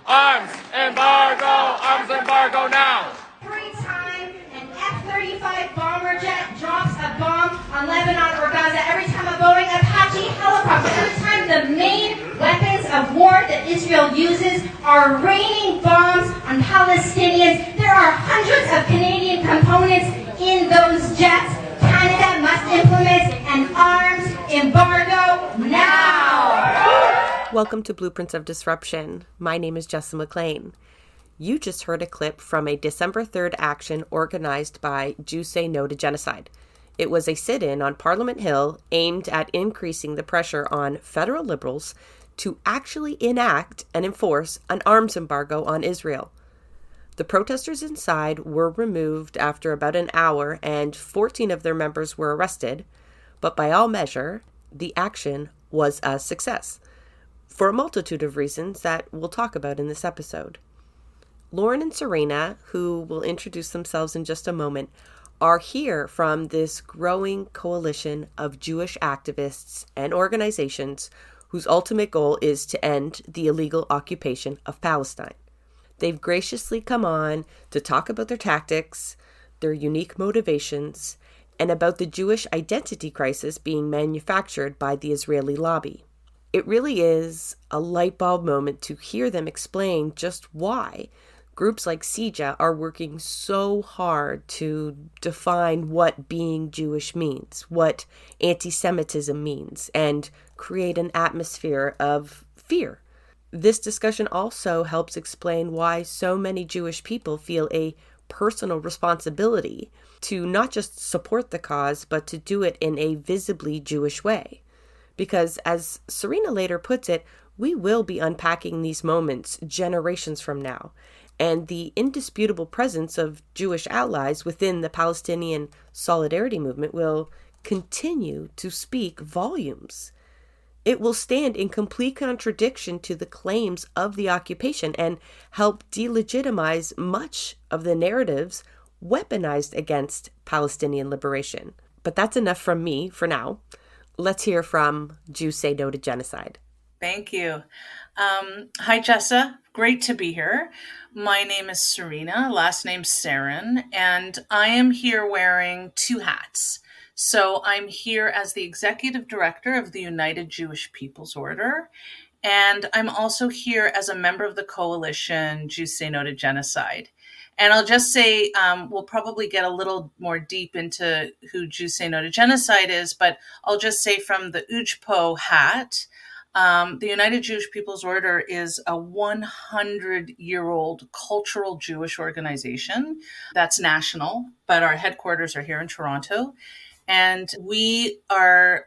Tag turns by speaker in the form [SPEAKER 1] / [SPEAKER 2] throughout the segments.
[SPEAKER 1] Arms embargo now.
[SPEAKER 2] Every time an F-35 bomber jet drops a bomb on Lebanon or Gaza, every time a Boeing Apache helicopter, every time the main weapons of war that Israel uses are raining bombs on Palestinians, there are hundreds of Canadian components in those jets. Canada must implement an arms embargo now.
[SPEAKER 3] Welcome to Blueprints of Disruption. My name is Jessa McLean. You just heard a clip from a December 3rd action organized by Jews Say No to Genocide. It was a sit-in on Parliament Hill aimed at increasing the pressure on federal liberals to actually enact and enforce an arms embargo on Israel. The protesters inside were removed after about an hour and 14 of their members were arrested, but by all measure, the action was a success, for a multitude of reasons that we'll talk about in this episode. Lauren and Serena, who will introduce themselves in just a moment, are here from this growing coalition of Jewish activists and organizations whose ultimate goal is to end the illegal occupation of Palestine. They've graciously come on to talk about their tactics, their unique motivations, and about the Jewish identity crisis being manufactured by the Israeli lobby. It really is a light bulb moment to hear them explain just why groups like CJA are working so hard to define what being Jewish means, what anti-Semitism means, and create an atmosphere of fear. This discussion also helps explain why so many Jewish people feel a personal responsibility to not just support the cause, but to do it in a visibly Jewish way. Because as Serena later puts it, we will be unpacking these moments generations from now. And the indisputable presence of Jewish allies within the Palestinian solidarity movement will continue to speak volumes. It will stand in complete contradiction to the claims of the occupation and help delegitimize much of the narratives weaponized against Palestinian liberation. But that's enough from me for now. Let's hear from Jews Say No to Genocide.
[SPEAKER 4] Thank you. Hi, Jessa. Great to be here. My name is Serena, last name Sairan, and I am here wearing two hats. So I'm here as the executive director of the United Jewish People's Order, and I'm also here as a member of the coalition Jews Say No to Genocide. And I'll just say, we'll probably get a little more deep into who Jews Say No to Genocide is, but I'll just say from the UJPO hat, the United Jewish People's Order is a 100-year-old cultural Jewish organization that's national, but our headquarters are here in Toronto. And we are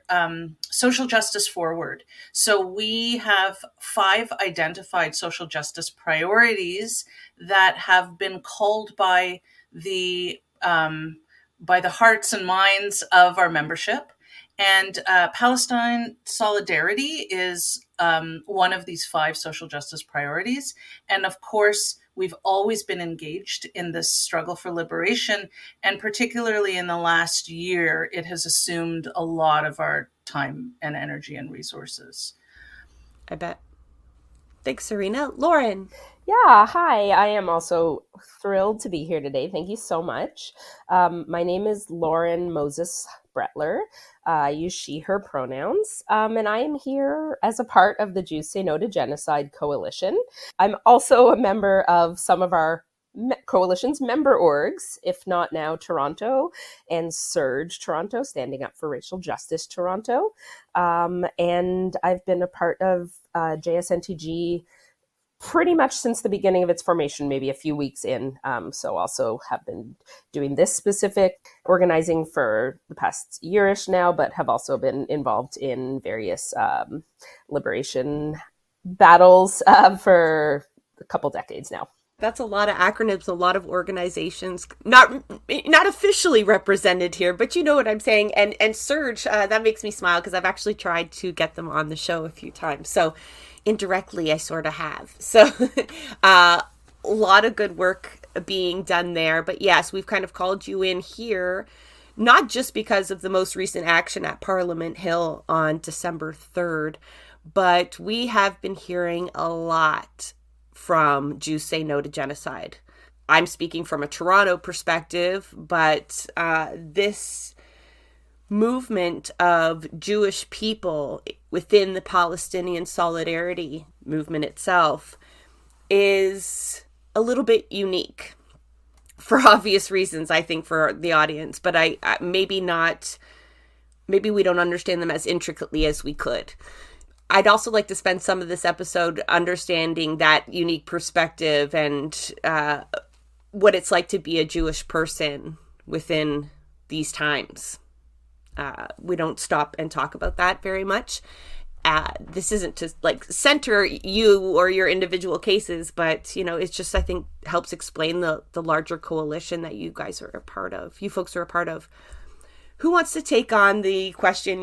[SPEAKER 4] social justice forward. So we have 5 identified social justice priorities that have been called by the hearts and minds of our membership. And Palestine solidarity is one of these 5 social justice priorities. And of course, we've always been engaged in this struggle for liberation. And particularly in the last year, it has assumed a lot of our time and energy and resources.
[SPEAKER 3] I bet. Thanks, Serena. Lauren.
[SPEAKER 5] Yeah, hi. I am also thrilled to be here today. Thank you so much. My name is Lauren Moses-Brettler. I use she, her pronouns, and I am here as a part of the Jews Say No to Genocide Coalition. I'm also a member of some of our coalition's member orgs, if not now Toronto and Surge Toronto, Standing Up for Racial Justice Toronto. And I've been a part of JSNTG pretty much since the beginning of its formation, maybe a few weeks in. So also have been doing this specific organizing for the past yearish now, but have also been involved in various liberation battles for a couple decades now.
[SPEAKER 3] That's a lot of acronyms, a lot of organizations, not officially represented here, but you know what I'm saying. And Surge, that makes me smile because I've actually tried to get them on the show a few times. So indirectly, I sort of have. So a lot of good work being done there. But yes, we've kind of called you in here, not just because of the most recent action at Parliament Hill on December 3rd, but we have been hearing a lot from Jews Say No to Genocide. I'm speaking from a Toronto perspective, but this movement of Jewish people within the Palestinian solidarity movement itself is a little bit unique for obvious reasons, I think, for the audience, but maybe we don't understand them as intricately as we could. I'd also like to spend some of this episode understanding that unique perspective and what it's like to be a Jewish person within these times. We don't stop and talk about that very much. This isn't to like center you or your individual cases, but it's just, I think, helps explain the larger coalition that you guys are a part of. You folks are a part of. Who wants to take on the question?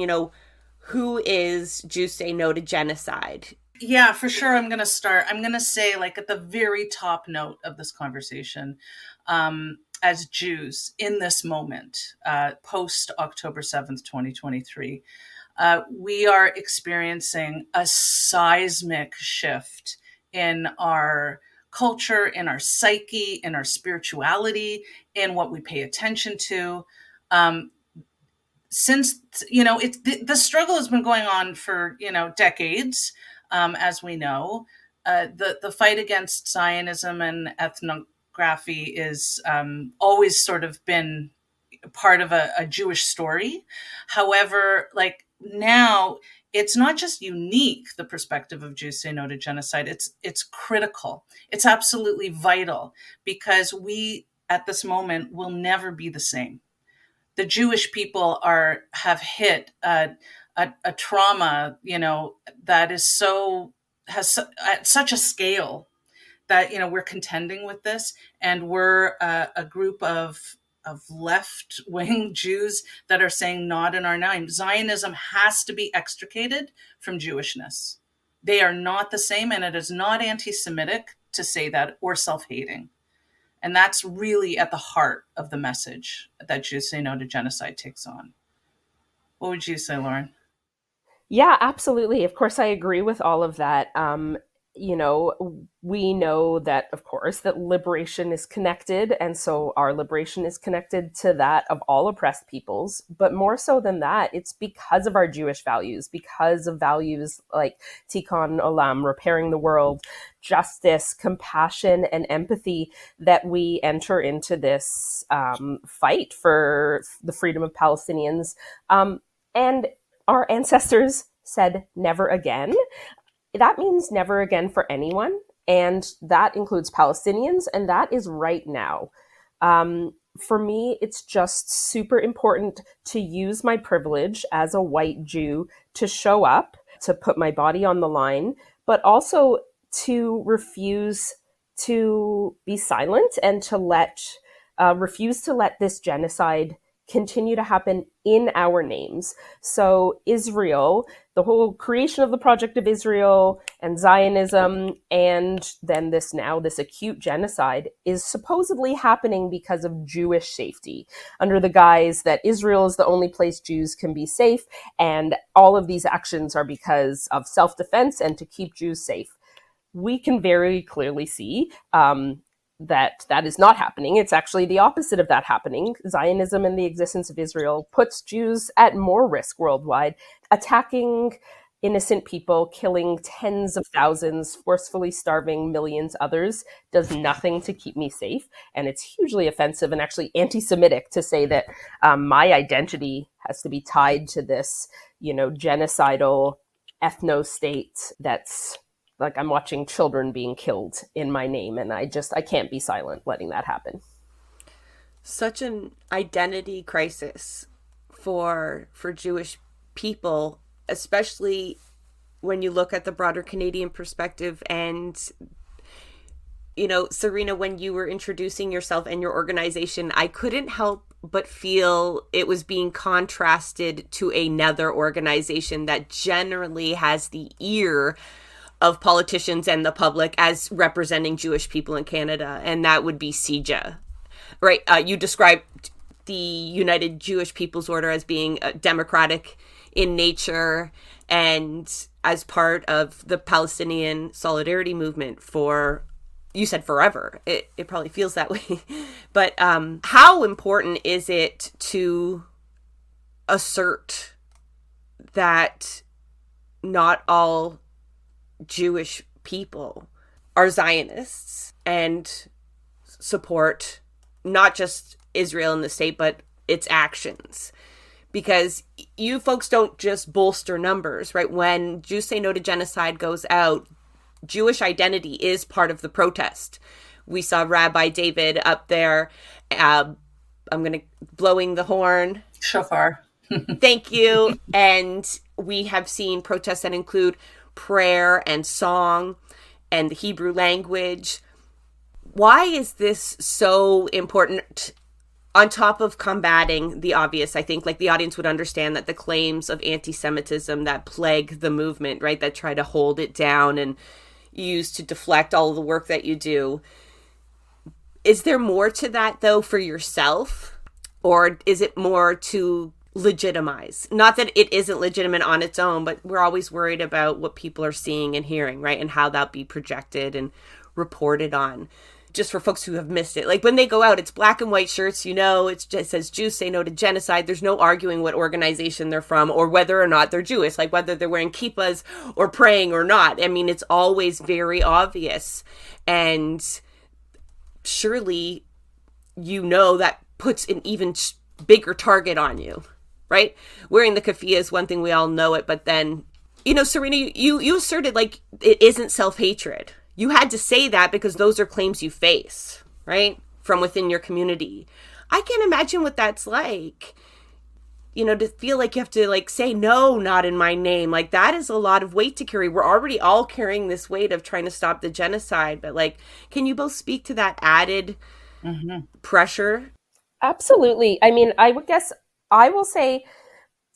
[SPEAKER 3] Who is Jews Say No to Genocide?
[SPEAKER 4] Yeah, for sure. I'm going to start. I'm going to say, like, at the very top note of this conversation, as Jews in this moment, post October 7th, 2023, we are experiencing a seismic shift in our culture, in our psyche, in our spirituality, in what we pay attention to. Since, the struggle has been going on for, decades, as we know. The fight against Zionism and ethnography is always sort of been part of a Jewish story. However, like now, it's not just unique, the perspective of Jews Say No to Genocide. It's critical. It's absolutely vital, because we, at this moment, will never be the same. The Jewish people have hit a trauma, that is at such a scale that, we're contending with this, and we're a group of left-wing Jews that are saying not in our name. Zionism has to be extricated from Jewishness. They are not the same, and it is not anti-Semitic to say that, or self-hating. And that's really at the heart of the message that Jews Say No to Genocide takes on. What would you say, Lauren?
[SPEAKER 5] Yeah, absolutely. Of course, I agree with all of that. We know that, of course, that liberation is connected. And so our liberation is connected to that of all oppressed peoples. But more so than that, it's because of our Jewish values, because of values like Tikkun Olam, repairing the world, justice, compassion, and empathy, that we enter into this fight for the freedom of Palestinians. And our ancestors said never again. That means never again for anyone. And that includes Palestinians. And that is right now. For me, it's just super important to use my privilege as a white Jew to show up, to put my body on the line, but also to refuse to be silent and to refuse to let this genocide continue to happen in our names. So Israel, the whole creation of the project of Israel and Zionism, and then this acute genocide is supposedly happening because of Jewish safety, under the guise that Israel is the only place Jews can be safe, and all of these actions are because of self-defense and to keep Jews safe. We can very clearly see that is not happening. It's actually the opposite of that happening. Zionism and the existence of Israel puts Jews at more risk worldwide, attacking innocent people, killing tens of thousands, forcefully starving millions others, does nothing to keep me safe. And it's hugely offensive and actually anti-Semitic to say that my identity has to be tied to this, genocidal ethno-state that's like I'm watching children being killed in my name, and I can't be silent letting that happen.
[SPEAKER 3] Such an identity crisis for Jewish people, especially when you look at the broader Canadian perspective. And, Serena, when you were introducing yourself and your organization, I couldn't help but feel it was being contrasted to another organization that generally has the ear of politicians and the public as representing Jewish people in Canada, and that would be CJA, right? You described the United Jewish People's Order as being democratic in nature, and as part of the Palestinian solidarity movement for, you said forever. It probably feels that way. But how important is it to assert that not all Jewish people are Zionists and support not just Israel and the state, but its actions? Because you folks don't just bolster numbers, right? When Jews Say No to Genocide goes out, Jewish identity is part of the protest. We saw Rabbi David up there, blowing the horn.
[SPEAKER 4] Shofar.
[SPEAKER 3] Thank you. And we have seen protests that include prayer and song and the Hebrew language. Why is this so important? On top of combating the obvious, I think, like, the audience would understand that the claims of anti-Semitism that plague the movement, right, that try to hold it down and use to deflect all of the work that you do. Is there more to that, though, for yourself? Or is it more to legitimize? Not that it isn't legitimate on its own, but we're always worried about what people are seeing and hearing, right? And how that'll be projected and reported on. Just for folks who have missed it. Like, when they go out, it's black and white shirts, it just says Jews Say No to Genocide. There's no arguing what organization they're from or whether or not they're Jewish, like whether they're wearing kippahs or praying or not. I mean, it's always very obvious. And surely, that puts an even bigger target on you, right? Wearing the keffiyeh is one thing, we all know it, but then, Serena, you asserted, like, it isn't self-hatred. You had to say that because those are claims you face, right? From within your community. I can't imagine what that's like, to feel like you have to, like, say, no, not in my name. Like, that is a lot of weight to carry. We're already all carrying this weight of trying to stop the genocide. But, like, can you both speak to that added pressure?
[SPEAKER 5] Absolutely. I mean, I would guess I will say,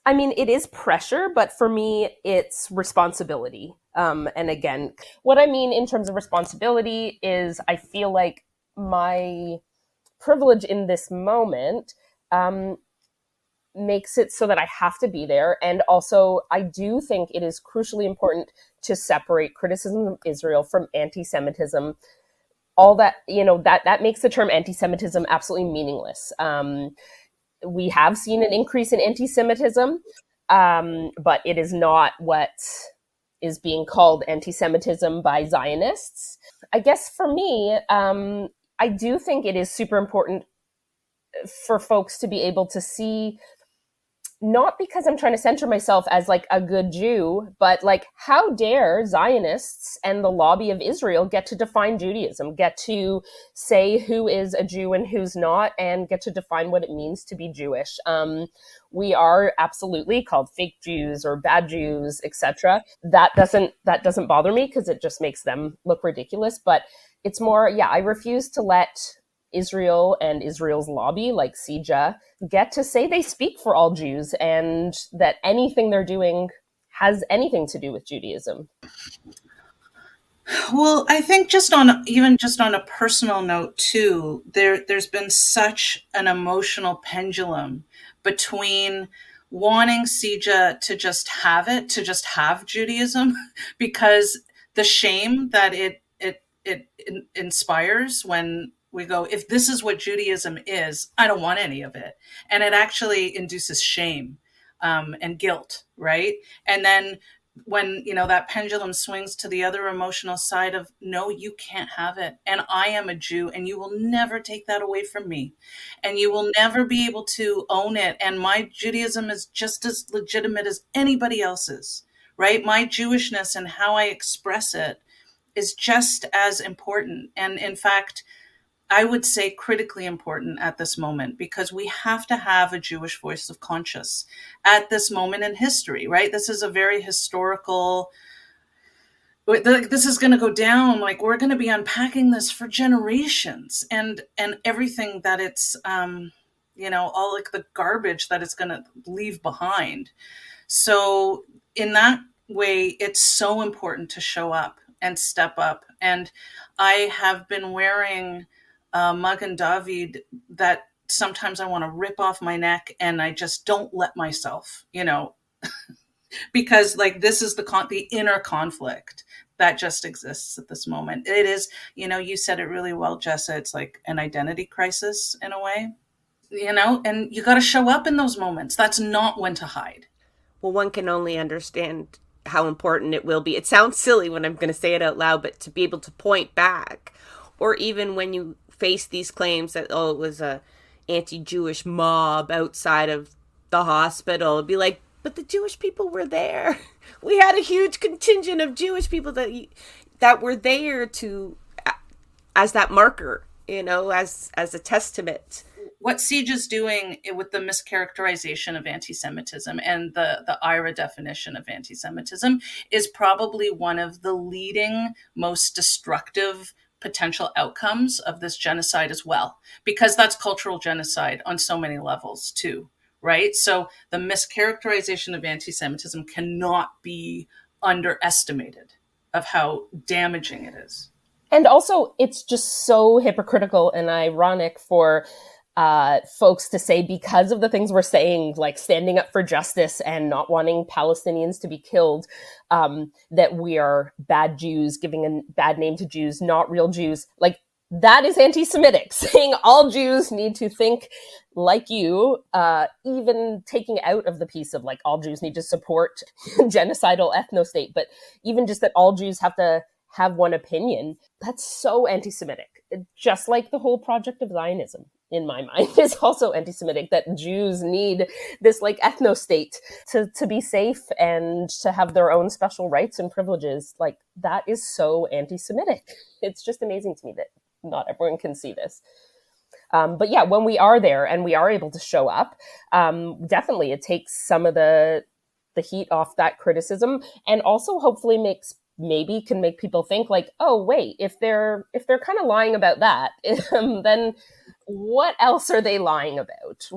[SPEAKER 5] it is pressure, but for me, it's responsibility. And again, what I mean in terms of responsibility is I feel like my privilege in this moment makes it so that I have to be there. And also, I do think it is crucially important to separate criticism of Israel from anti-Semitism. All that, that makes the term anti-Semitism absolutely meaningless. We have seen an increase in anti-Semitism, but it is not what is being called anti-Semitism by Zionists. I guess for me, I do think it is super important for folks to be able to see, not because I'm trying to center myself as like a good Jew, but like, how dare Zionists and the lobby of Israel get to define Judaism, get to say who is a Jew and who's not, and get to define what it means to be Jewish. We are absolutely called fake Jews or bad Jews, etc. That doesn't bother me because it just makes them look ridiculous. But it's more, I refuse to let Israel and Israel's lobby, like CJA, get to say they speak for all Jews and that anything they're doing has anything to do with Judaism.
[SPEAKER 4] Well, I think just on a personal note too, there's been such an emotional pendulum between wanting CJA to just have Judaism, because the shame that it inspires when we go, if this is what Judaism is, I don't want any of it. And it actually induces shame and guilt, right? And then when, that pendulum swings to the other emotional side of, no, you can't have it. And I am a Jew, and you will never take that away from me. And you will never be able to own it. And my Judaism is just as legitimate as anybody else's, right? My Jewishness and how I express it is just as important. And in fact, I would say critically important at this moment, because we have to have a Jewish voice of conscience at this moment in history, right? This is a very historical, this is going to go down, like, we're going to be unpacking this for generations, and everything that it's, all like the garbage that it's going to leave behind. So in that way, it's so important to show up and step up. And I have been wearing Magen David that sometimes I want to rip off my neck, and I just don't let myself, because like this is the inner conflict that just exists at this moment. It is, you said it really well, Jessa. It's like an identity crisis in a way, and you got to show up in those moments. That's not when to hide.
[SPEAKER 3] Well, one can only understand how important it will be. It sounds silly when I'm going to say it out loud, but to be able to point back, or even when you face these claims that, oh, it was a anti-Jewish mob outside of the hospital, it'd be like, but the Jewish people were there. We had a huge contingent of Jewish people that were there to, as that marker, as a testament.
[SPEAKER 4] What Siege is doing with the mischaracterization of anti-Semitism and the IRA definition of anti-Semitism is probably one of the leading, most destructive potential outcomes of this genocide as well, because that's cultural genocide on so many levels too, right? So the mischaracterization of anti-Semitism cannot be underestimated of how damaging it is.
[SPEAKER 5] And also, it's just so hypocritical and ironic for folks to say, because of the things we're saying, like standing up for justice and not wanting Palestinians to be killed, that we are bad Jews, giving a bad name to Jews, not real Jews. Like, that is anti-Semitic, saying all Jews need to think like you, even taking out of the piece of like all Jews need to support genocidal ethno-state, but even just that all Jews have to have one opinion. That's so anti-Semitic. Just like the whole project of Zionism, in my mind, is also anti-Semitic, that Jews need this like ethno-state to be safe and to have their own special rights and privileges. Like, that is so anti-Semitic. It's just amazing to me that not everyone can see this. But yeah, when we are there and we are able to show up, definitely it takes some of the heat off that criticism, and also hopefully maybe can make people think like, oh wait, if they're kind of lying about that, then what else are they lying about?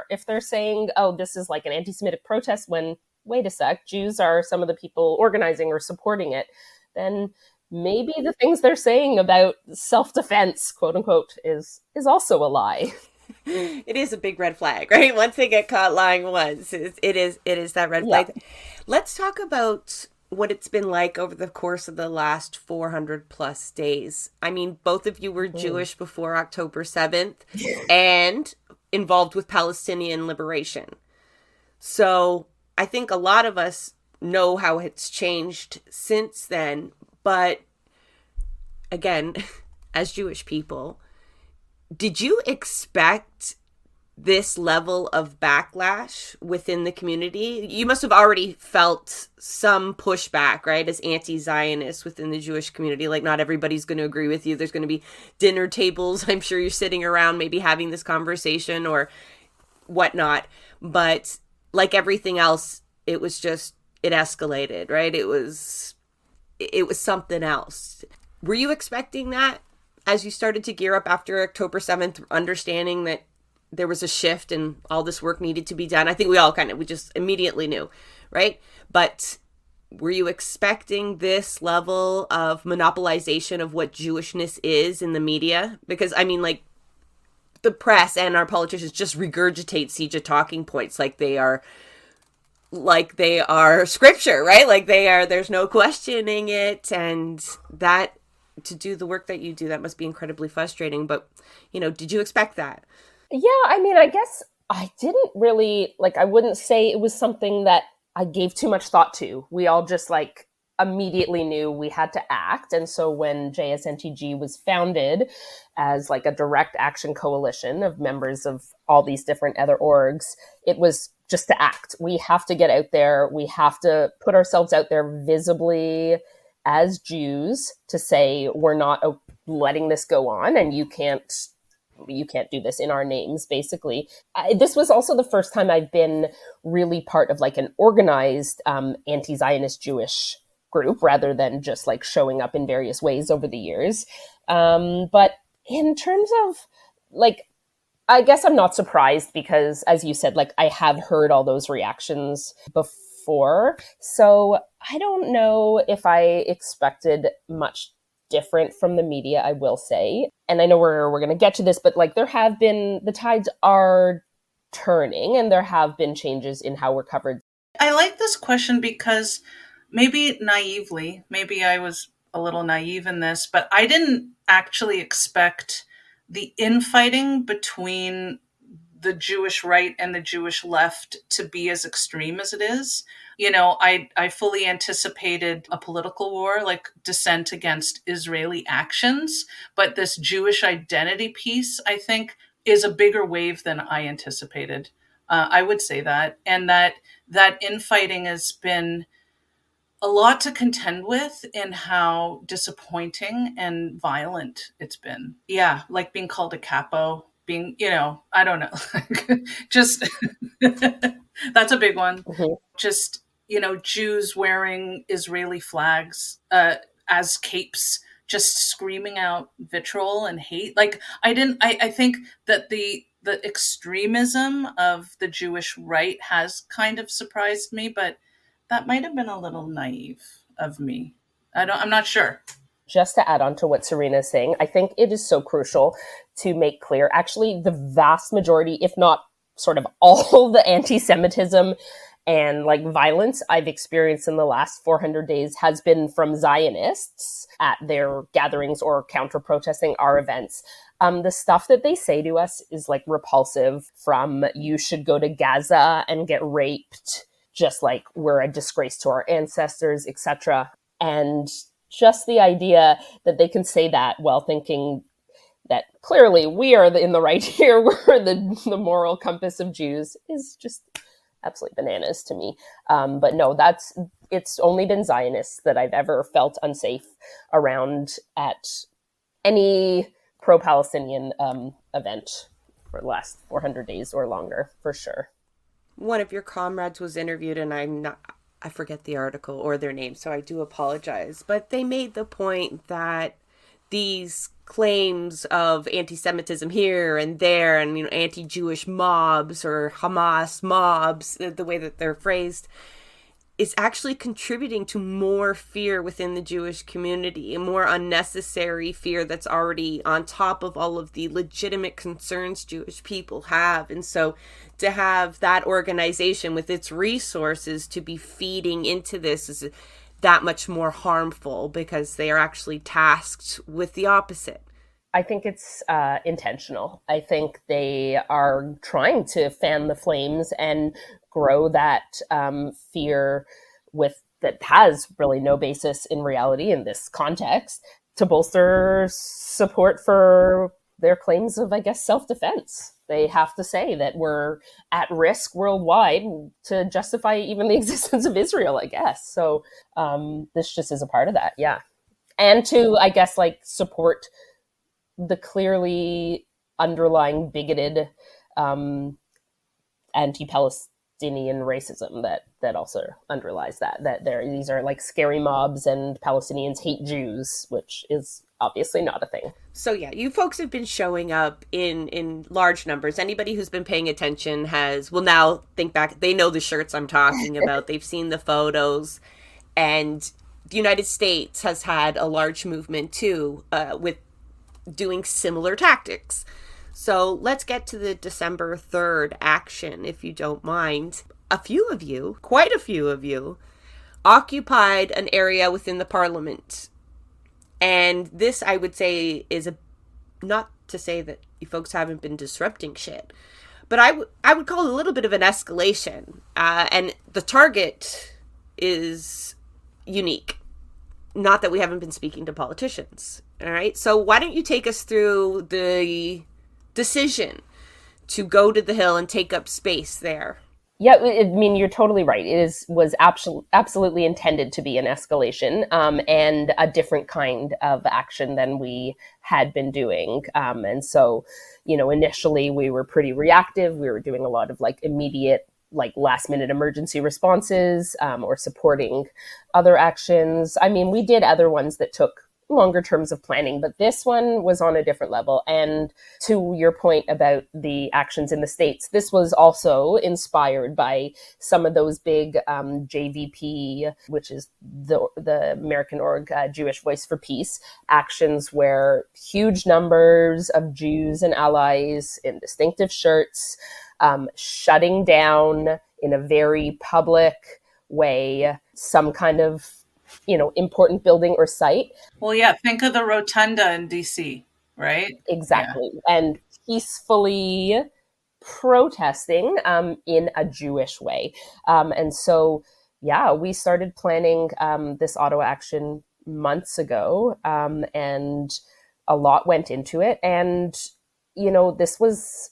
[SPEAKER 5] If they're saying, oh, this is like an anti-Semitic protest, when wait a sec, Jews are some of the people organizing or supporting it, then maybe the things they're saying about self-defense, quote unquote, is also a lie.
[SPEAKER 3] It is a big red flag, right? Once they get caught lying once, it is that red flag. Yeah. Let's talk about what it's been like over the course of the last 400 plus days. I mean, both of you were Jewish before October 7th and involved with Palestinian liberation. So I think a lot of us know how it's changed since then. But again, as Jewish people, did you expect this level of backlash within the community? You must have already felt some pushback, right, as anti-Zionists within the Jewish community. Like, not everybody's going to agree with you. There's going to be dinner tables. I'm sure you're sitting around maybe having this conversation or whatnot. But like everything else, it escalated, right? It was something else. Were you expecting that as you started to gear up after October 7th, understanding that there was a shift and all this work needed to be done? I think we just immediately knew, right? But were you expecting this level of monopolization of what Jewishness is in the media? Because, I mean, like, the press and our politicians just regurgitate Sija talking points like they are scripture, right? Like there's no questioning it. And that, to do the work that you do, that must be incredibly frustrating. But, did you expect that?
[SPEAKER 5] Yeah, I mean, I guess I didn't really, I wouldn't say it was something that I gave too much thought to. We all just immediately knew we had to act. And so when JSNTG was founded as a direct action coalition of members of all these different other orgs, it was just to act. We have to get out there. We have to put ourselves out there visibly as Jews to say, we're not letting this go on, and you can't do this in our names, basically. This was also the first time I've been really part of an organized anti-Zionist Jewish group, rather than just showing up in various ways over the years. But in terms of I guess I'm not surprised, because as you said, I have heard all those reactions before. So I don't know if I expected much different from the media, I will say. And I know we're going to get to this, but the tides are turning, and there have been changes in how we're covered.
[SPEAKER 4] I like this question because maybe naively, maybe I was a little naive in this, but I didn't actually expect the infighting between the Jewish right and the Jewish left to be as extreme as it is. I fully anticipated a political war, like dissent against Israeli actions, but this Jewish identity piece, I think, is a bigger wave than I anticipated. I would say that, and that infighting has been a lot to contend with in how disappointing and violent it's been. Yeah, like being called a capo, being, I don't know. Just that's a big one.
[SPEAKER 5] Mhm.
[SPEAKER 4] Just, Jews wearing Israeli flags as capes, just screaming out vitriol and hate. Like I think that the extremism of the Jewish right has kind of surprised me, but that might have been a little naive of me. I'm not sure.
[SPEAKER 5] Just to add on to what Serena is saying, I think it is so crucial to make clear, actually, the vast majority, if not sort of all the anti-Semitism and like violence I've experienced in the last 400 days has been from Zionists at their gatherings or counter-protesting our events. The stuff that they say to us is like repulsive, from you should go to Gaza and get raped, just like we're a disgrace to our ancestors, etc. And just the idea that they can say that while thinking that clearly we are in the right here, we're the moral compass of Jews, is just absolutely bananas to me. But no, it's only been Zionists that I've ever felt unsafe around at any pro-Palestinian event for the last 400 days or longer, for sure.
[SPEAKER 3] One of your comrades was interviewed, and I forget the article or their name, so I do apologize. But they made the point that these claims of anti-Semitism here and there, and anti-Jewish mobs or Hamas mobs, the way that they're phrased, is actually contributing to more fear within the Jewish community, a more unnecessary fear that's already on top of all of the legitimate concerns Jewish people have. And so to have that organization with its resources to be feeding into this is that much more harmful, because they are actually tasked with the opposite.
[SPEAKER 5] I think it's intentional. I think they are trying to fan the flames and grow that fear that has really no basis in reality in this context, to bolster support for their claims of, I guess, self-defense. They have to say that we're at risk worldwide to justify even the existence of Israel, I guess. So this just is a part of that, yeah. And to, I guess, like support the clearly underlying bigoted anti-Palestinian racism that also underlies that these are like scary mobs and Palestinians hate Jews, which is obviously not a thing.
[SPEAKER 3] So yeah, you folks have been showing up in large numbers. Anybody who's been paying attention will now think back. They know the shirts I'm talking about. They've seen the photos. And the United States has had a large movement too, with doing similar tactics. So let's get to the December 3rd action, if you don't mind. Quite a few of you, occupied an area within the parliament. And this, I would say, is not to say that you folks haven't been disrupting shit, but I would call it a little bit of an escalation. And the target is unique. Not that we haven't been speaking to politicians. All right. So why don't you take us through the decision to go to the Hill and take up space there?
[SPEAKER 5] Yeah, I mean, you're totally right. It was absolutely intended to be an escalation, and a different kind of action than we had been doing. And so, initially we were pretty reactive. We were doing a lot of like immediate, like last minute emergency responses, or supporting other actions. I mean, we did other ones that took longer terms of planning, but this one was on a different level. And to your point about the actions in the States, this was also inspired by some of those big JVP, which is the American org, Jewish Voice for Peace, actions where huge numbers of Jews and allies in distinctive shirts shutting down in a very public way some kind of, important building or site.
[SPEAKER 4] Well, yeah, think of the rotunda in DC, right? Yeah.
[SPEAKER 5] Exactly. And peacefully protesting in a Jewish way. And so, yeah, we started planning this Ottawa action months ago, and a lot went into it. And, this was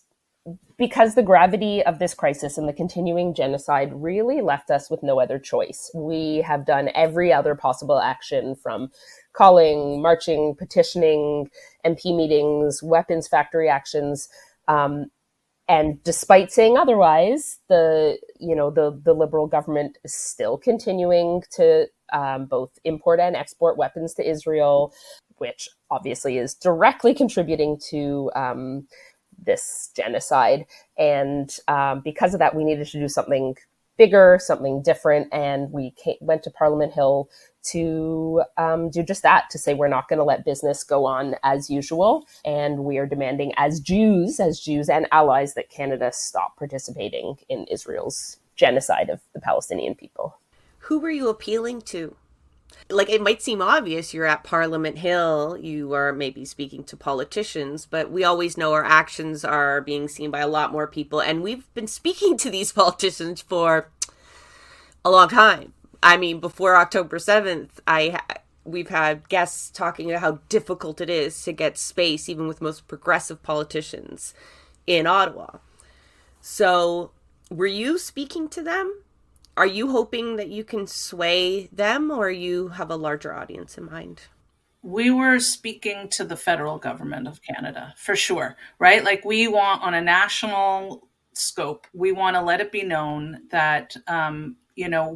[SPEAKER 5] because the gravity of this crisis and the continuing genocide really left us with no other choice. We have done every other possible action, from calling, marching, petitioning, MP meetings, weapons factory actions. And despite saying otherwise, the Liberal government is still continuing to both import and export weapons to Israel, which obviously is directly contributing to this genocide. And because of that, we needed to do something bigger, something different. And we went to Parliament Hill to do just that, to say we're not going to let business go on as usual. And we are demanding as Jews and allies that Canada stop participating in Israel's genocide of the Palestinian people.
[SPEAKER 3] Who were you appealing to? Like, it might seem obvious, you're at Parliament Hill, you are maybe speaking to politicians, but we always know our actions are being seen by a lot more people. And we've been speaking to these politicians for a long time. I mean, before October 7th, we've had guests talking about how difficult it is to get space, even with most progressive politicians in Ottawa. So were you speaking to them? Are you hoping that you can sway them, or you have a larger audience in mind?
[SPEAKER 4] We were speaking to the federal government of Canada, for sure, right? Like, we want, on a national scope, we want to let it be known that,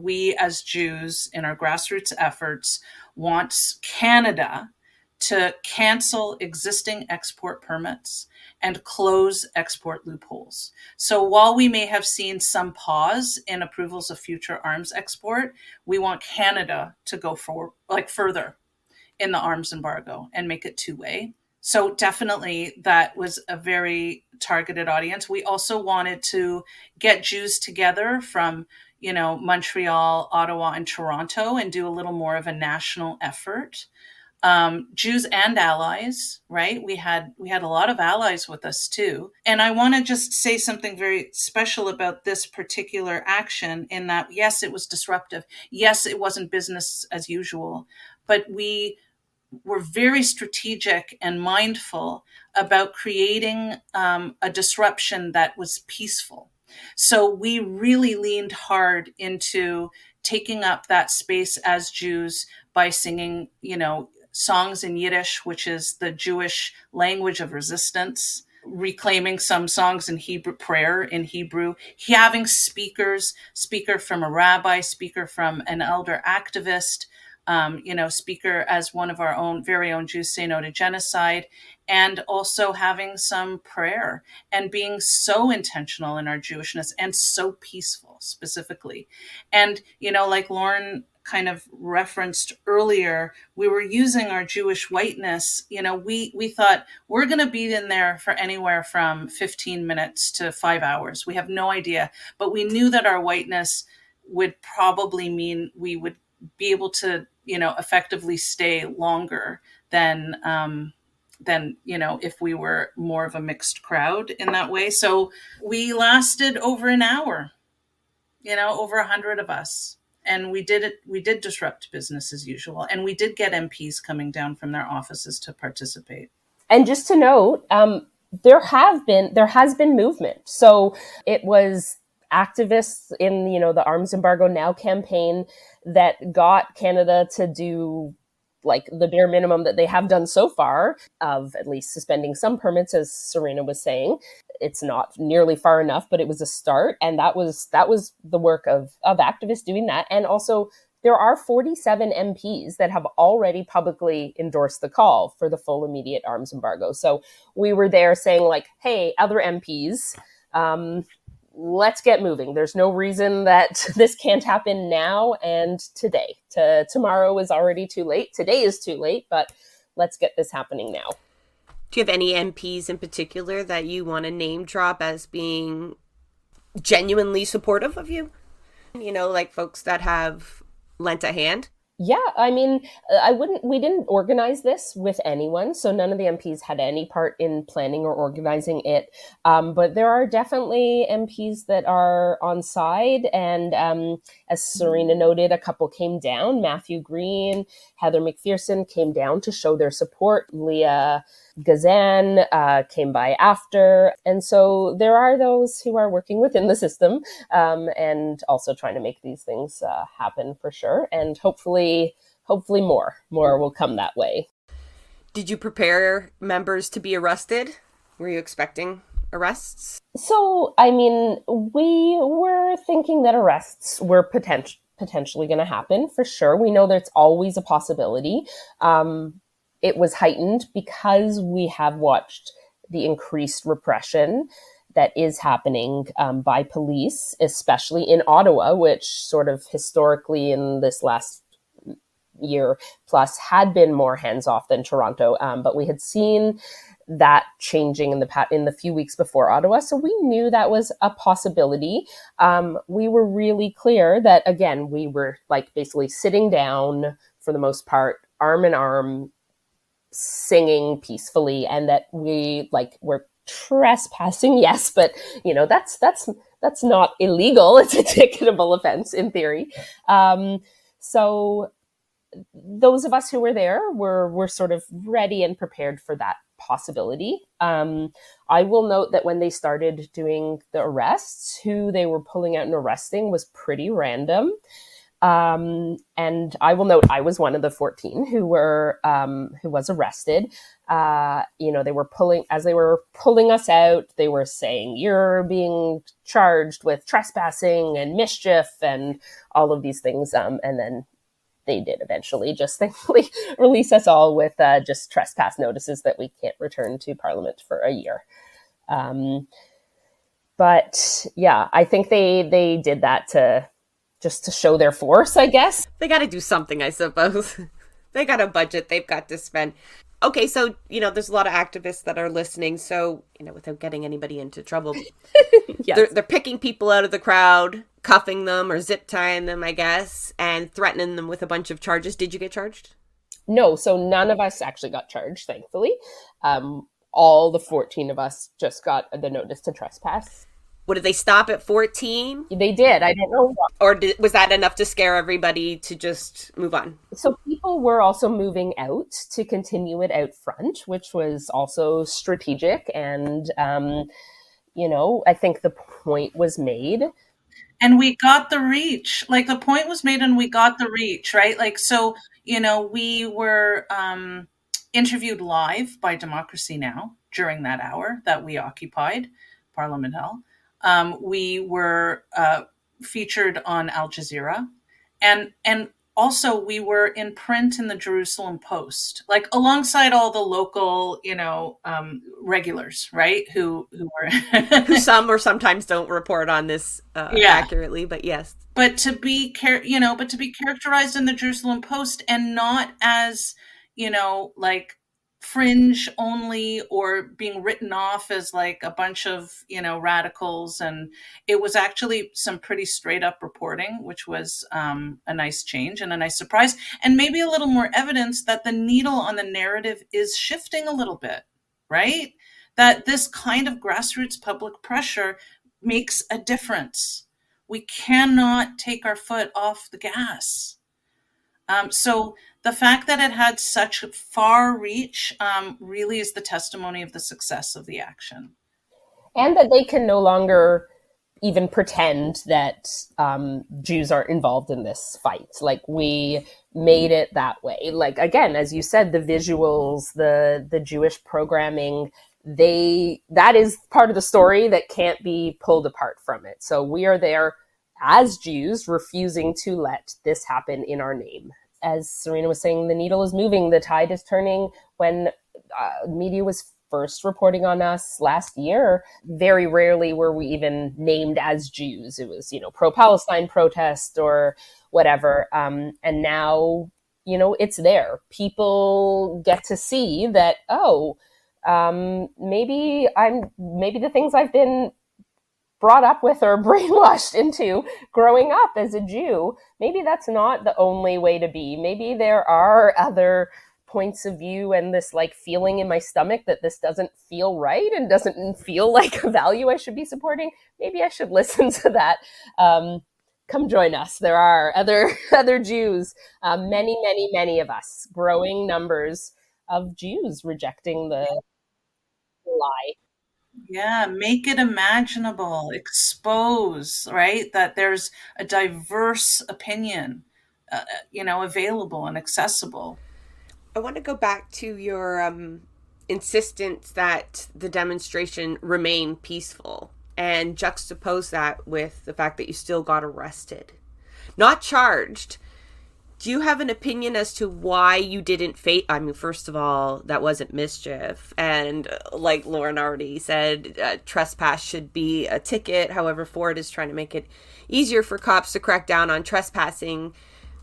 [SPEAKER 4] we as Jews in our grassroots efforts want Canada to cancel existing export permits and close export loopholes. So while we may have seen some pause in approvals of future arms export, we want Canada to go further in the arms embargo and make it two-way. So definitely that was a very targeted audience. We also wanted to get Jews together from, Montreal, Ottawa, and Toronto, and do a little more of a national effort. Jews and allies, right? We had a lot of allies with us too. And I want to just say something very special about this particular action, in that, yes, it was disruptive. Yes, it wasn't business as usual, but we were very strategic and mindful about creating a disruption that was peaceful. So we really leaned hard into taking up that space as Jews by singing, songs in Yiddish, which is the Jewish language of resistance, reclaiming some songs in Hebrew, prayer in Hebrew, having speaker from a rabbi, speaker from an elder activist, speaker as one of our own very own Jews Say No to Genocide, and also having some prayer and being so intentional in our Jewishness and so peaceful specifically. And, like Lauren kind of referenced earlier, we were using our Jewish whiteness. We thought we're going to be in there for anywhere from 15 minutes to 5 hours. We have no idea, but we knew that our whiteness would probably mean we would be able to, effectively stay longer than if we were more of a mixed crowd in that way. So we lasted over an hour, over 100 of us. And we did disrupt business as usual. And we did get MPs coming down from their offices to participate.
[SPEAKER 5] And just to note, there has been movement. So it was activists in, the Arms Embargo Now campaign that got Canada to do like the bare minimum that they have done so far, of at least suspending some permits, as Serena was saying. It's not nearly far enough, but it was a start. And that was the work of activists doing that. And also, there are 47 MPs that have already publicly endorsed the call for the full immediate arms embargo. So we were there saying, like, hey, other MPs, let's get moving. There's no reason that this can't happen now and today. Tomorrow is already too late. Today is too late, but let's get this happening now.
[SPEAKER 3] Do you have any MPs in particular that you want to name drop as being genuinely supportive of you? You know, like folks that have lent a hand?
[SPEAKER 5] Yeah, I mean, we didn't organize this with anyone, so none of the MPs had any part in planning or organizing it. But there are definitely MPs that are on side, and as Serena noted, a couple came down. Matthew Green, Heather McPherson came down to show their support. Leah Gazan came by after. And so there are those who are working within the system and also trying to make these things happen for sure. And hopefully more will come that way.
[SPEAKER 3] Did you prepare members to be arrested? Were you expecting arrests?
[SPEAKER 5] So, I mean, we were thinking that arrests were potentially going to happen for sure. We know there's always a possibility. It was heightened because we have watched the increased repression that is happening by police, especially in Ottawa, which sort of historically in this last year plus had been more hands-off than Toronto. But we had seen that changing in the few weeks before Ottawa. So we knew that was a possibility. We were really clear that, again, we were like basically sitting down for the most part, arm in arm, singing peacefully, and that were trespassing, yes, but you know, that's not illegal. It's a ticketable offense in theory. So those of us who were there were sort of ready and prepared for that possibility. I will note that when they started doing the arrests, who they were pulling out and arresting was pretty random. And I will note I was one of the 14 who was arrested. They were pulling us out, they were saying, "You're being charged with trespassing and mischief," and all of these things. And then they did eventually just thankfully release us all with just trespass notices that we can't return to Parliament for a year. But yeah, I think they did that just to show their force, I guess.
[SPEAKER 3] They got to do something, I suppose. They got a budget they've got to spend. Okay, so, there's a lot of activists that are listening. So, without getting anybody into trouble, yes. They're picking people out of the crowd, cuffing them or zip tying them, I guess, and threatening them with a bunch of charges. Did you get charged?
[SPEAKER 5] No, so none of us actually got charged, thankfully. All the 14 of us just got the notice to trespass.
[SPEAKER 3] What, did they stop at 14?
[SPEAKER 5] They did. I don't know why.
[SPEAKER 3] Or was that enough to scare everybody to just move on?
[SPEAKER 5] So people were also moving out to continue it out front, which was also strategic. And, I think the point was made.
[SPEAKER 4] And we got the reach. Like, the point was made and we got the reach, right? Like, so, we were interviewed live by Democracy Now! During that hour that we occupied Parliament Hill. We were featured on Al Jazeera, and also we were in print in the Jerusalem Post, like alongside all the local, regulars, right? Who were
[SPEAKER 3] who some or sometimes don't report on this accurately, but yes.
[SPEAKER 4] But to be characterized in the Jerusalem Post and not as, like fringe only or being written off as like a bunch of, radicals. And it was actually some pretty straight up reporting, which was a nice change and a nice surprise. And maybe a little more evidence that the needle on the narrative is shifting a little bit, right? That this kind of grassroots public pressure makes a difference. We cannot take our foot off the gas. So the fact that it had such far reach really is the testimony of the success of the action.
[SPEAKER 5] And that they can no longer even pretend that Jews are involved in this fight. Like, we made it that way. Like, again, as you said, the visuals, the Jewish programming, that is part of the story that can't be pulled apart from it. So we are there as Jews refusing to let this happen in our name. As Serena was saying, the needle is moving, the tide is turning. When media was first reporting on us last year, very rarely were we even named as Jews. It was, pro-Palestine protest or whatever. And now, it's there. People get to see that, maybe the things I've been brought up with or brainwashed into growing up as a Jew, maybe that's not the only way to be. Maybe there are other points of view and this like feeling in my stomach that this doesn't feel right and doesn't feel like a value I should be supporting. Maybe I should listen to that. Come join us. There are other Jews, many of us, growing numbers of Jews rejecting the lie.
[SPEAKER 4] Yeah, make it imaginable, expose, right? That there's a diverse opinion, available and accessible.
[SPEAKER 3] I want to go back to your insistence that the demonstration remain peaceful and juxtapose that with the fact that you still got arrested. Not charged. Do you have an opinion as to why you didn't I mean, first of all, that wasn't mischief. And like Lauren already said, trespass should be a ticket. However, Ford is trying to make it easier for cops to crack down on trespassing.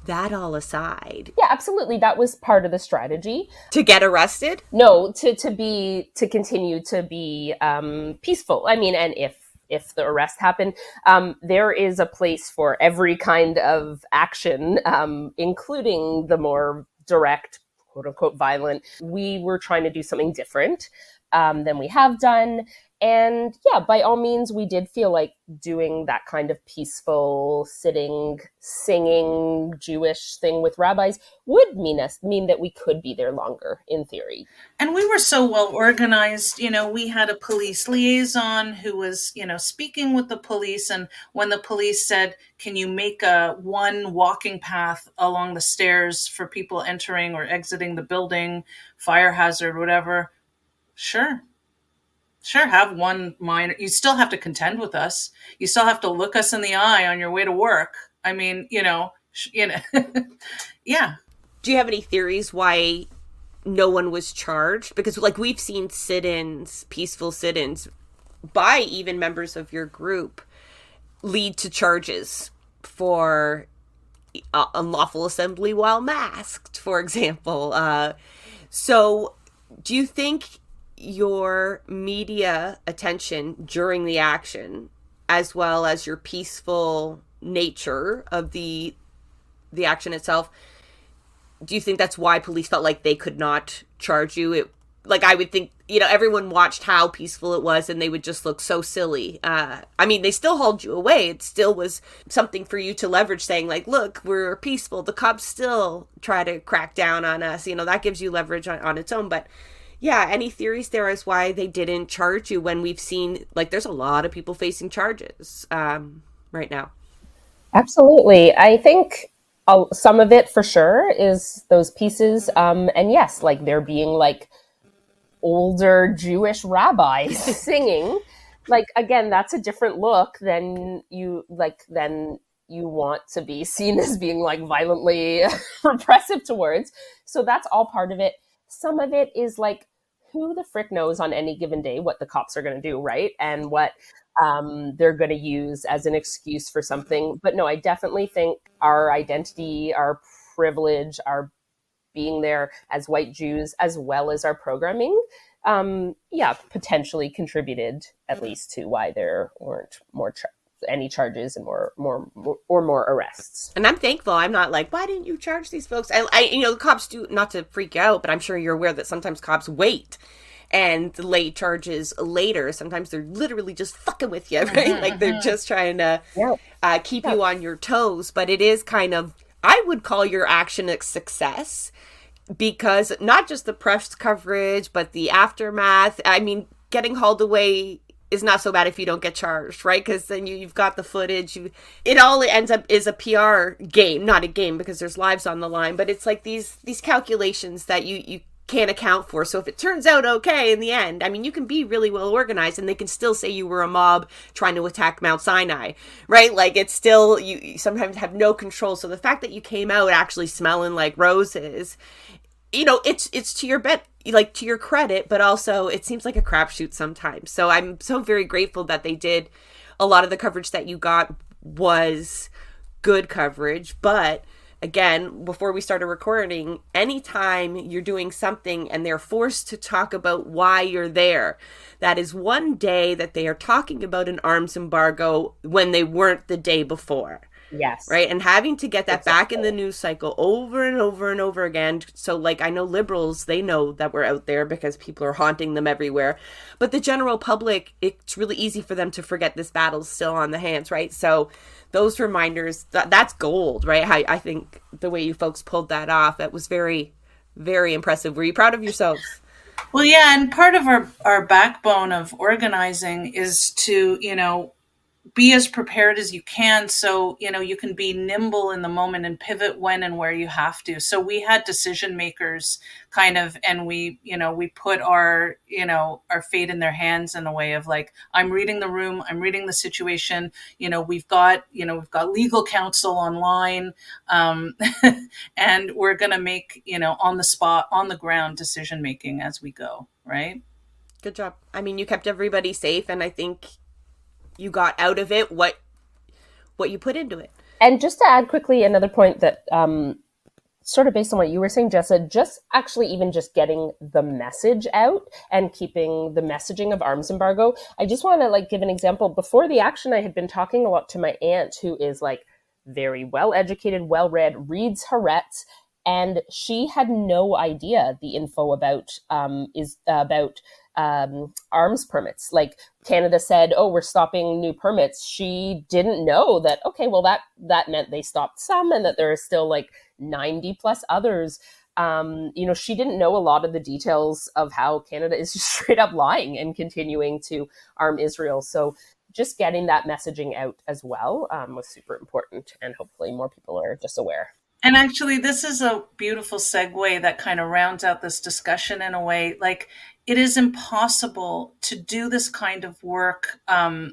[SPEAKER 3] That all aside.
[SPEAKER 5] Yeah, absolutely. That was part of the strategy.
[SPEAKER 3] To get arrested?
[SPEAKER 5] No, to continue to be peaceful. I mean, and if the arrest happened, there is a place for every kind of action, including the more direct, quote unquote, violent. We were trying to do something different than we have done. And yeah, by all means, we did feel like doing that kind of peaceful, sitting, singing Jewish thing with rabbis would mean that we could be there longer, in theory.
[SPEAKER 4] And we were so well organized. We had a police liaison who was, speaking with the police. And when the police said, can you make one walking path along the stairs for people entering or exiting the building, fire hazard, whatever, Sure, have one minor. You still have to contend with us. You still have to look us in the eye on your way to work. I mean, yeah.
[SPEAKER 3] Do you have any theories why no one was charged? Because like we've seen sit-ins, peaceful sit-ins by even members of your group lead to charges for unlawful assembly while masked, for example. So do you think your media attention during the action, as well as your peaceful nature of the action itself, do you think that's why police felt like they could not charge you? Like I would think, everyone watched how peaceful it was and they would just look so silly. I mean, they still hauled you away. It still was something for you to leverage, saying like, look, we're peaceful. The cops still try to crack down on us. That gives you leverage on its own. But yeah, any theories there as why they didn't charge you when we've seen, like, there's a lot of people facing charges right now?
[SPEAKER 5] Absolutely. I think some of it for sure is those pieces. And yes, like there being like older Jewish rabbis singing. Like, again, that's a different look than you want to be seen as being like violently repressive towards. So that's all part of it. Some of it is like, who the frick knows on any given day what the cops are going to do, right? And what they're going to use as an excuse for something. But no, I definitely think our identity, our privilege, our being there as white Jews, as well as our programming, potentially contributed at least to why there weren't any charges and more arrests.
[SPEAKER 3] And I'm thankful. I'm not like, why didn't you charge these folks? The cops do, not to freak out, but I'm sure you're aware that sometimes cops wait and lay charges later. Sometimes they're literally just fucking with you, right? Like they're just trying to keep you on your toes. But it is kind of, I would call your action a success, because not just the press coverage, but the aftermath. I mean, getting hauled away is not so bad if you don't get charged, right? Because then you've got the footage. It all ends up is a PR game, not a game, because there's lives on the line. But it's like these calculations that you can't account for. So if it turns out okay in the end, I mean, you can be really well organized and they can still say you were a mob trying to attack Mount Sinai, right? Like it's still, you sometimes have no control. So the fact that you came out actually smelling like roses, it's to your to your credit, but also it seems like a crapshoot sometimes. So I'm so very grateful that they did. A lot of the coverage that you got was good coverage, but again, before we started recording, anytime you're doing something and they're forced to talk about why you're there, that is one day that they are talking about an arms embargo when they weren't the day before.
[SPEAKER 5] Yes.
[SPEAKER 3] Right. And having to get that back in the news cycle over and over and over again. So, like, I know liberals, they know that we're out there because people are haunting them everywhere. But the general public, it's really easy for them to forget this battle's still on the hands. Right. So those reminders, that's gold. Right. I think the way you folks pulled that off, that was very, very impressive. Were you proud of yourselves?
[SPEAKER 4] Well, yeah. And part of our backbone of organizing is to, be as prepared as you can, so you can be nimble in the moment and pivot when and where you have to. So we had decision makers kind of, and we put our fate in their hands in a way of like, I'm reading the room, I'm reading the situation, we've got legal counsel online, and we're going to make on the spot, on the ground decision making as we go. Right.
[SPEAKER 3] Good job. I mean, you kept everybody safe, and I think you got out of it what you put into it.
[SPEAKER 5] And just to add quickly, another point that sort of based on what you were saying, Jessa, just actually even just getting the message out and keeping the messaging of arms embargo. I just want to give an example. Before the action, I had been talking a lot to my aunt, who is very well educated, well read, reads Haaretz, and she had no idea the info about arms permits. Canada said, oh, we're stopping new permits. She didn't know that, okay, well, that meant they stopped some and that there are still 90 plus others. She didn't know a lot of the details of how Canada is just straight up lying and continuing to arm Israel. So just getting that messaging out as well was super important, and hopefully more people are just aware.
[SPEAKER 4] And actually, this is a beautiful segue that kind of rounds out this discussion in a way. It is impossible to do this kind of work as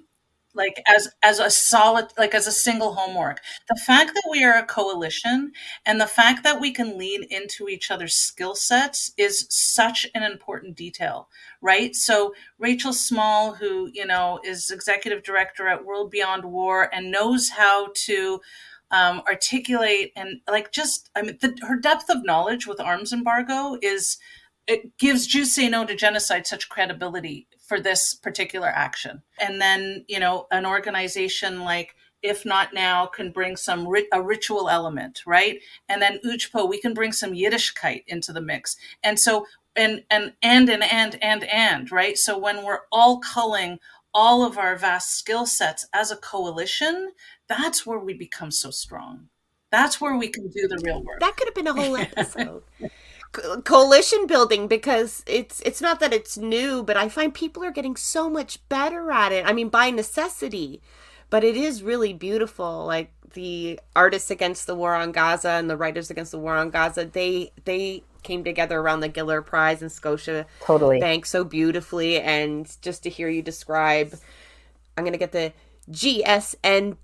[SPEAKER 4] a solid, as a single homework. The fact that we are a coalition and the fact that we can lean into each other's skill sets is such an important detail, right? So Rachel Small, who, is executive director at World Beyond War and knows how to articulate and her depth of knowledge with arms embargo it gives Jews Say No to Genocide such credibility for this particular action. And then, an organization like If Not Now can bring a ritual element, right? And then Ujpo, we can bring some Yiddishkeit into the mix. And so, and, right? So when we're all culling all of our vast skill sets as a coalition, that's where we become so strong. That's where we can do the real work.
[SPEAKER 3] That could have been a whole episode. Coalition building, because it's not that it's new, but I find people are getting so much better at it. I mean, by necessity, but it is really beautiful. Like the Artists Against the War on Gaza and the Writers Against the War on Gaza, they came together around the Giller Prize in Scotia Bank so beautifully. And just to hear you describe, I'm going to get the GSNTG?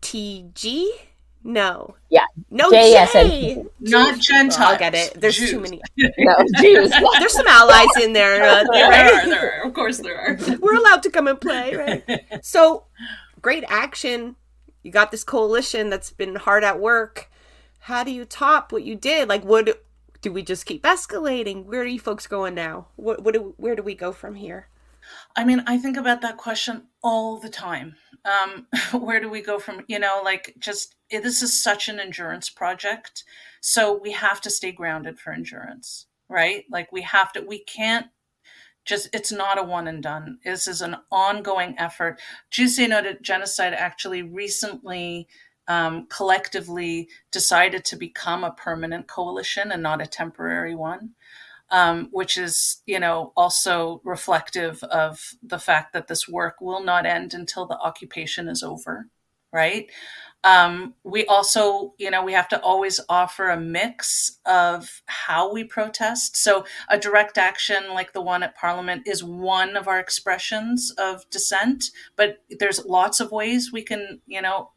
[SPEAKER 3] No.
[SPEAKER 5] Yeah.
[SPEAKER 3] No,
[SPEAKER 5] JSNTG.
[SPEAKER 4] Not Gentiles.
[SPEAKER 3] I'll get it. There's
[SPEAKER 4] Jews.
[SPEAKER 3] too many.
[SPEAKER 5] No, Jews.
[SPEAKER 3] There's some allies in there.
[SPEAKER 4] There are. Of course there are.
[SPEAKER 3] We're allowed to come and play, right? So, great action. You got this coalition that's been hard at work. How do you top what you did? Do we just keep escalating? Where are you folks going now? Where do we go from here?
[SPEAKER 4] I mean, I think about that question all the time. Where do we go from, this is such an endurance project. So we have to stay grounded for endurance, right? We can't it's not a one and done. This is an ongoing effort. Jews Say No to Genocide actually recently collectively decided to become a permanent coalition and not a temporary one. Which is, also reflective of the fact that this work will not end until the occupation is over, right? We also, we have to always offer a mix of how we protest. So a direct action like the one at Parliament is one of our expressions of dissent, but there's lots of ways we can,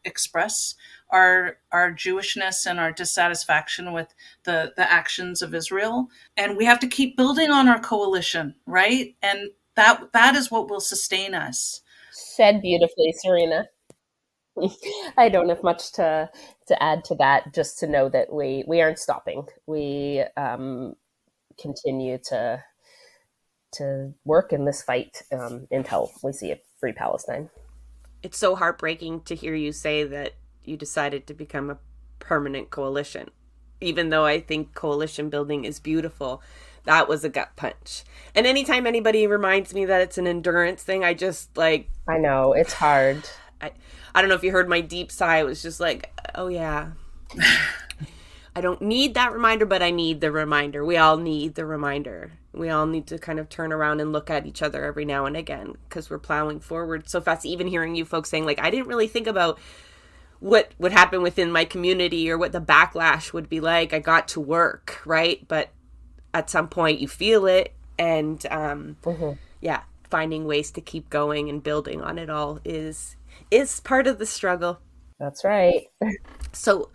[SPEAKER 4] express our Jewishness and our dissatisfaction with the actions of Israel. And we have to keep building on our coalition, right? And that is what will sustain us.
[SPEAKER 5] Said beautifully, Serena. I don't have much to add to that, just to know that we aren't stopping. We continue to work in this fight until we see a free Palestine.
[SPEAKER 3] It's so heartbreaking to hear you say that you decided to become a permanent coalition. Even though I think coalition building is beautiful, that was a gut punch. And anytime anybody reminds me that it's an endurance thing, I just like...
[SPEAKER 5] I know, it's hard.
[SPEAKER 3] I don't know if you heard my deep sigh. It was just like, oh yeah. I don't need that reminder, but I need the reminder. We all need the reminder. We all need to kind of turn around and look at each other every now and again, because we're plowing forward so fast. Even hearing you folks saying, like, I didn't really think about what would happen within my community or what the backlash would be like. I got to work, right? But at some point you feel it, and yeah, finding ways to keep going and building on it all is part of the struggle.
[SPEAKER 5] That's right.
[SPEAKER 3] So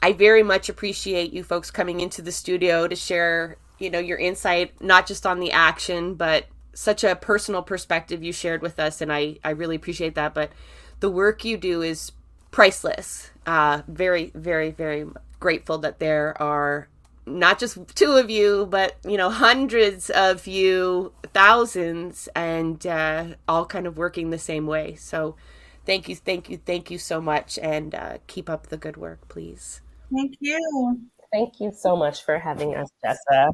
[SPEAKER 3] I very much appreciate you folks coming into the studio to share, your insight, not just on the action, but such a personal perspective you shared with us. And I really appreciate that. But the work you do is priceless. Very, very, very grateful that there are not just two of you, but, hundreds of you, thousands, and all kind of working the same way. So thank you so much. And keep up the good work, please.
[SPEAKER 4] Thank you.
[SPEAKER 5] Thank you so much for having us, Jessa.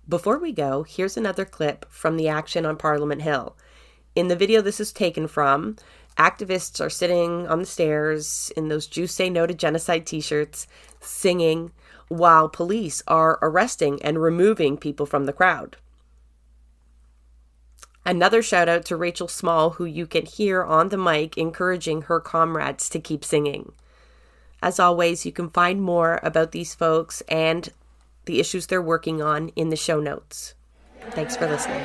[SPEAKER 3] Before we go, here's another clip from the action on Parliament Hill. In the video this is taken from, activists are sitting on the stairs in those Jews Say No to Genocide t-shirts, singing, while police are arresting and removing people from the crowd. Another shout out to Rachel Small, who you can hear on the mic encouraging her comrades to keep singing. As always, you can find more about these folks and the issues they're working on in the show notes. Thanks for listening.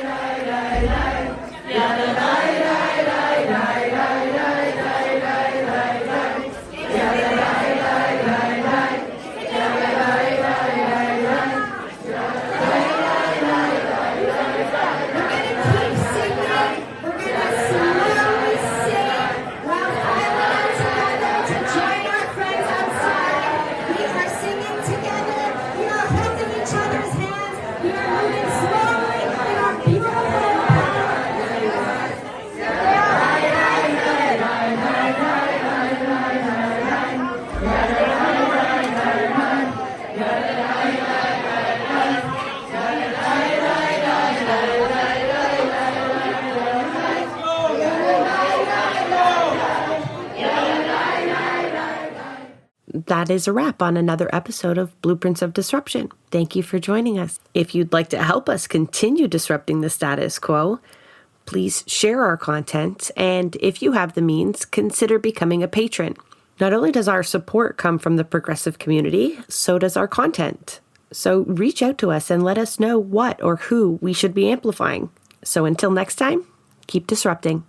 [SPEAKER 3] That is a wrap on another episode of Blueprints of Disruption. Thank you for joining us. If you'd like to help us continue disrupting the status quo, please share our content, and if you have the means, consider becoming a patron. Not only does our support come from the progressive community, so does our content. So reach out to us and let us know what or who we should be amplifying. So until next time, keep disrupting.